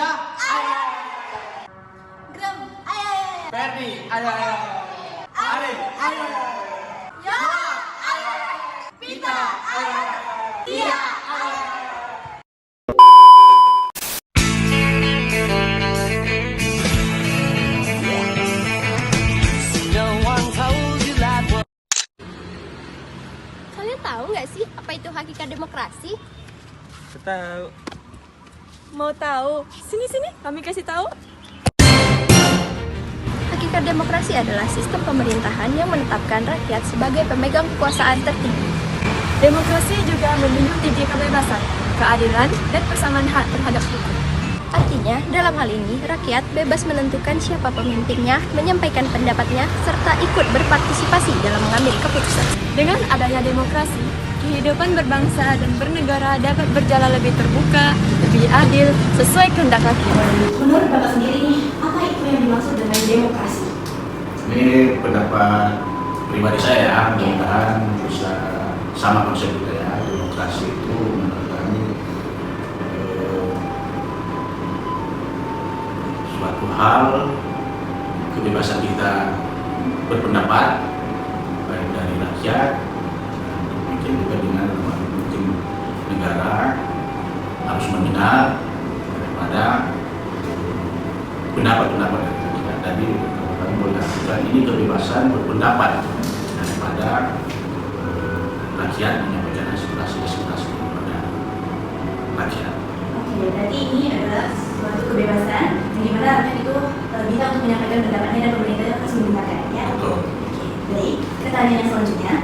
Ida, ayo. Grem, ayo. Ferdi, ayo. Arif, ayo. Yola, ayo. Pita, ayo. Tia, ayo. Kalian tahu nggak sih apa itu hakikat demokrasi? Tahu. Mau tahu? Sini, kami kasih tahu. Hakikat demokrasi adalah sistem pemerintahan yang menetapkan rakyat sebagai pemegang kekuasaan tertinggi. Demokrasi juga menjunjung tinggi kebebasan, keadilan, dan persamaan hak terhadap hukum. Artinya, dalam hal ini, rakyat bebas menentukan siapa pemimpinnya, menyampaikan pendapatnya, serta ikut berpartisipasi dalam mengambil keputusan. Dengan adanya demokrasi, kehidupan berbangsa dan bernegara dapat berjalan lebih terbuka, lebih adil, sesuai kehendak rakyat. Menurut Bapak sendiri nih, apa itu yang dimaksud dengan demokrasi? Ini pendapat pribadi saya, mudah-mudahan bisa sama konsep kita ya. Demokrasi itu menurut kami suatu hal kebebasan kita berpendapat baik dari rakyat, mungkin juga dengan mungkin negara harus mendengar daripada pendapat-pendapat dari rakyat. Tadi kami mengatakan ini kebebasan berpendapat daripada rakyat menyampaikan aspirasi kepada rakyat. Oke, berarti ini adalah suatu kebebasan yang dimana rakyat itu bisa untuk menyampaikan pendapatnya dan pemerintah harus mendengarkan, ya? Betul. Oke, baik. Pertanyaan yang selanjutnya,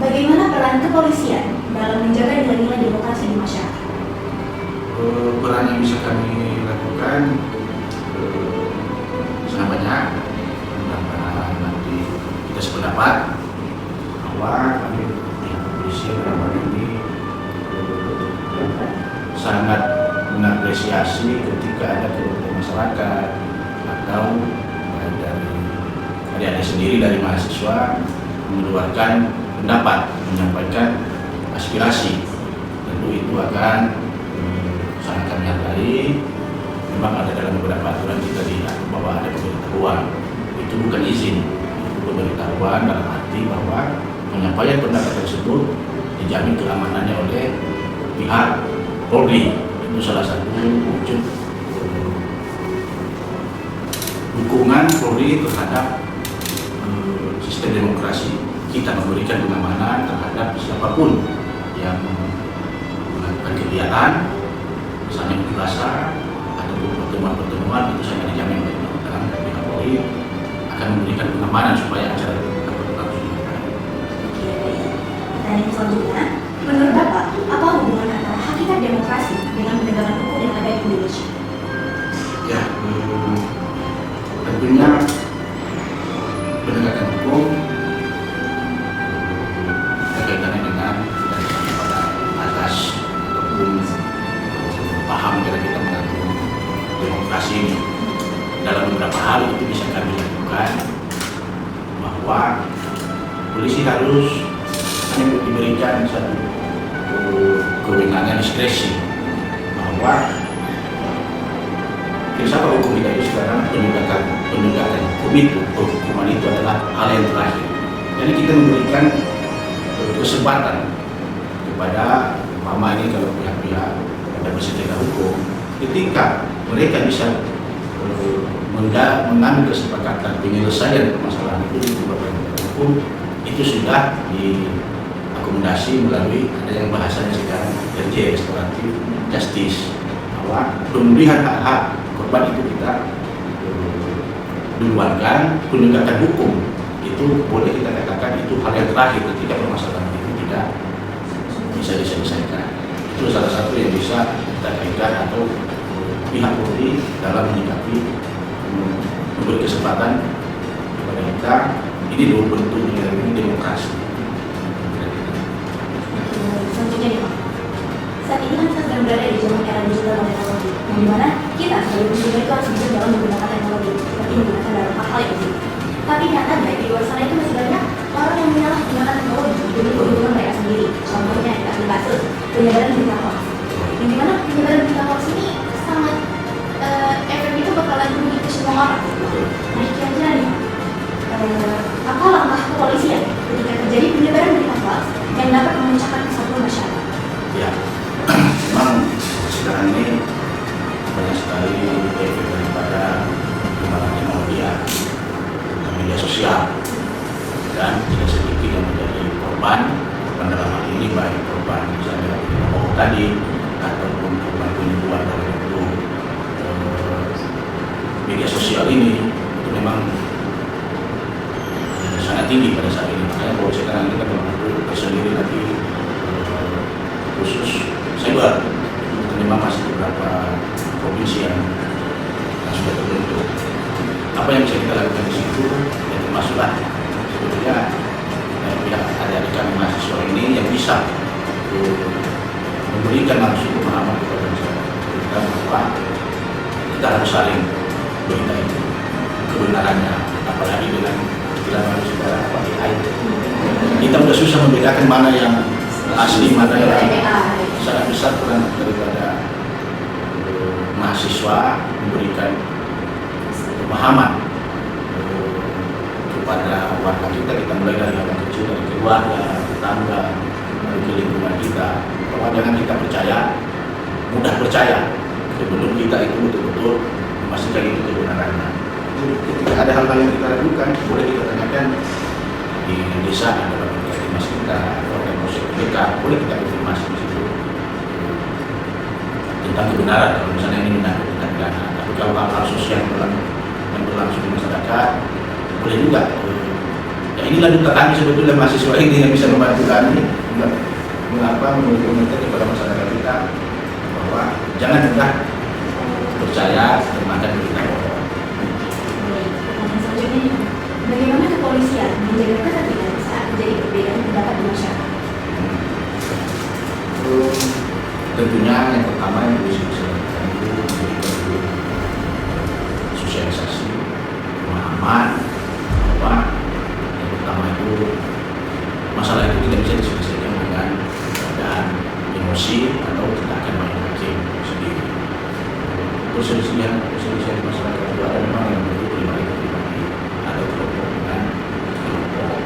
bagaimana peran kepolisian dalam menjaga nilai-nilai demokrasi di masyarakat? Peran yang bisa kami lakukan sangat banyak. Mudah-mudahan nanti kita sependapat bahwa kami pihak kepolisian dalam hal ini sangat mengapresiasi ketika ada kelompok masyarakat atau dari adik-adik sendiri dari mahasiswa mengeluarkan pendapat, menyampaikan aspirasi. Tentu itu akan sangat kami hargai. Memang ada dalam beberapa aturan kita lihat bahwa ada pemberitahuan. Itu bukan izin, itu pemberitahuan dalam arti bahwa penyampaian pendapat tersebut dijamin keamanannya oleh pihak Polri. Itu salah satu wujud dukungan Polri terhadap sistem demokrasi. Kita memberikan pengamanan terhadap siapapun yang melakukan kegiatan, misalnya unjuk rasa ataupun pertemuan-pertemuan, itu sangat dijamin oleh undang-undang dan pihak Polri akan memberikan pengamanan supaya acara itu dapat berlangsung dengan baik. Pertanyaan selanjutnya, menurut Bapak, apa hubungan antara hakikat demokrasi dengan penegakan hukum yang ada di Indonesia? Ya, tentunya penegakan hukum berkaitannya dengan pada atas ataupun paham kita mengatur demokrasi ini. Dalam beberapa hal itu bisa kami lakukan bahwa polisi harus diberikan satu kewenangan diskresi bahwa filsafat hukum kita itu sekarang penegakan hukum itu, hukuman itu adalah hal yang terakhir. Jadi kita memberikan kesempatan kepada mama ini kalau pihak-pihak ada bersengketa hukum, ketika mereka bisa mengambil kesepakatan penyelesaian permasalahan itu di beberapa hukum, itu sudah diakomodasi melalui ada yang bahasanya sekarang RJ, restoratif justice, bahwa pemulihan hak-hak korban itu kita duluankan. Penegakan hukum itu boleh kita katakan itu hal yang terakhir ketika permasalahan itu tidak bisa diselesaikan. Itu salah satu yang bisa kita berikan atau pihak Polri dalam menyikapi memberi kesempatan kepada kita. Ini dua bentuk dari demokrasi. Selanjutnya nih Pak, saat ini kan kita sedang berada di zaman era digital dan teknologi, yang dimana kita sebagai pengguna itu harus bisa dalam menggunakan teknologi, seperti menggunakan dalam hal-hal yang penting. Tapi nyatanya di luar sana itu masih banyak orang yang menyalahgunakan teknologi demi keuntungan mereka sendiri. Contohnya yang kita bahas penyebaran berita hoax, yang dimana penyebaran berita hoax ini sangat semua orang. Nah, kira-kira nih, apa langkah kepolisian ketika terjadi penyebaran berita hoax yang dapat memecahkan kesatuan masyarakat? Ya, memang sekarang ini banyak sekali efek daripada perkembangan media sosial, dan tidak sedikit yang menjadi korban dalam hal ini, baik korban misalnya hoax tadi ataupun korban penipuan dalam bentuk media sosial ini. Itu memang sangat tinggi pada saat ini. Makanya kalau sekarang ini kan membentuk tersendiri lagi khusus cyber. Memang masih beberapa provinsi yang sudah terbentuk. Apa yang bisa kita lakukan di situ, ya termasuklah sebetulnya pihak adik-adik kami mahasiswa ini yang bisa memberikan langsung pemahaman kepada masyarakat kita bahwa kita harus saling berita itu kebenarannya, apalagi dengan istilah manusia apa AI. Kita sudah susah membedakan mana yang asli, mana yang sangat besar peran daripada mahasiswa memberikan pemahaman kepada warga kita. Kita mulai dari hal kecil, dari keluarga, tetangga, dari lingkungan kita, bahwa jangan kita percaya, mudah percaya sebelum kita itu betul-betul memastikan itu kebenarannya. Ketika ada hal-hal yang kita lakukan, boleh kita tanyakan di desa, ada di mas kita, orang musik kita, boleh kita konfirmasi di situ tentang kebenaran. Kalau misalnya ini menyangkut tindak pidana, tapi kalau hal sosial yang berlangsung di masyarakat, boleh juga. Ya inilah duta kami sebetulnya mahasiswa ini yang bisa membantu kami mengapa menurut kepada masyarakat kita bahwa jangan mudah percaya termakan berita bohong. Pertanyaan selanjutnya nih, bagaimana kepolisian menjaga ketertiban saat terjadi perbedaan pendapat di masyarakat? Tentunya yang pertama yang bisa dilakukan itu memberikan sosialisasi, pemahaman bahwa yang pertama itu masalah itu tidak bisa diselesaikan dengan keadaan emosi atau tindakan main hakim sendiri. Perselisihan masyarakat itu ada memang yang menurut pribadi, ada kelompok dengan kelompok.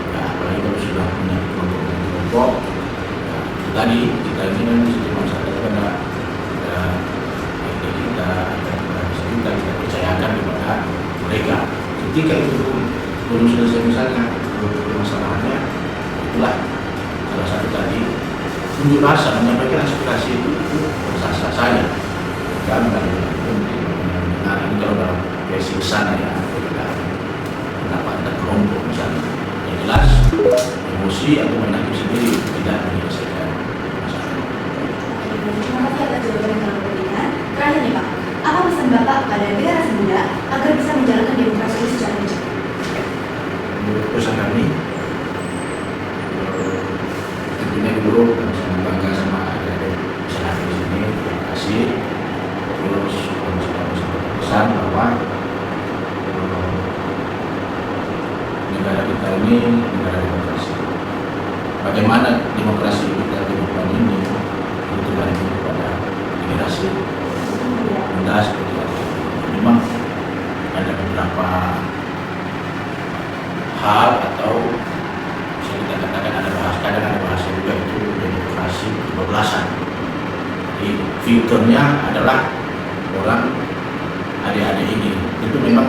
Ya, apalagi kalau sudah punya kelompok dengan kelompok, tadi kita ini memang setiap masyarakat ada kita percayakan kepada mereka. Ketika itu belum selesai misalnya permasalahannya, itulah salah satu tadi unjuk rasa, menyampaikan aspirasi itu sah-sah saja. Dan mendengar ini kalau dalam basic sana ya pendapat dan kelompok misalnya, yang jelas emosi atau menangkap sendiri tidak menyelesaikan masalah. Terima kasih atas jawaban yang memberikan. Terakhir nih Pak, apa pesan Bapak kepada generasi muda agar bisa menjalankan demokrasi ini secara bijak? Pesan kami, tentunya dulu kami sangat bangga sama adik-adik bisa hadir di sini. Terima kasih. Terus kami sudah pesan bahwa negara kita ini negara demokrasi. Bagaimana demokrasi kita di depan ini itu bergantung kepada generasi muda seperti itu. Memang ada beberapa hal atau bisa kita katakan ada bahasa juga itu demokrasi kebablasan. Jadi filternya adalah orang adik-adik ini itu memang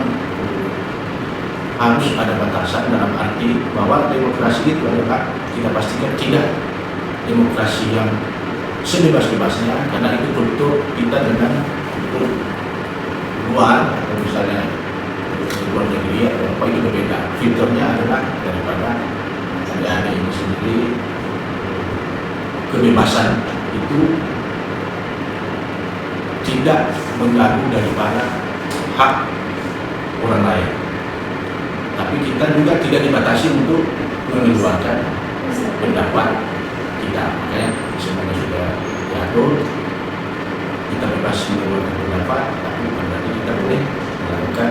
harus ada batasan, dalam arti bahwa demokrasi itu adalah kita pastikan tidak demokrasi yang sebebas-bebasnya, karena itu bentuk kita dengan bentuk luar atau misalnya luar negeri atau apa itu berbeda. Filternya adalah daripada adik-adik ini sendiri, kebebasan itu tidak mengganggu daripada hak orang lain. Tapi kita juga tidak dibatasi untuk mengeluarkan pendapat kita. Makanya semuanya sudah diatur, kita bebas mengeluarkan pendapat, tapi bukan berarti kita boleh melakukan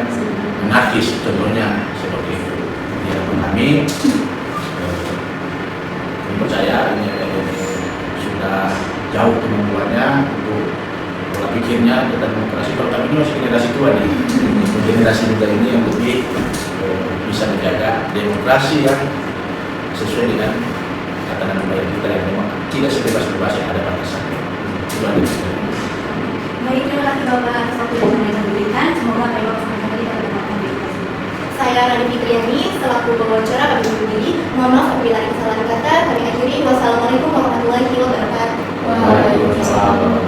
anarkis, contohnya seperti itu. Ya, kami percaya ini sudah jauh kemampuannya untuk pola pikirnya tentang demokrasi. Kalau kami ini masih generasi tua nih. Generasi muda ini yang lebih bisa menjaga demokrasi yang sesuai dengan tatanan budaya kita yang memang tidak sebebas-bebas yang ada batasannya. Itu ada. Baik, terima kasih Bapak atas waktu yang kami berikan. Semoga apa yang Bapak sampaikan tadi dapat bermanfaat. Saya Rani Fitriani, selaku pewawancara kami sendiri. Mohon maaf apabila ada kesalahan kata. Kami akhiri. Wassalamualaikum warahmatullahi wabarakatuh. Waalaikumsalam.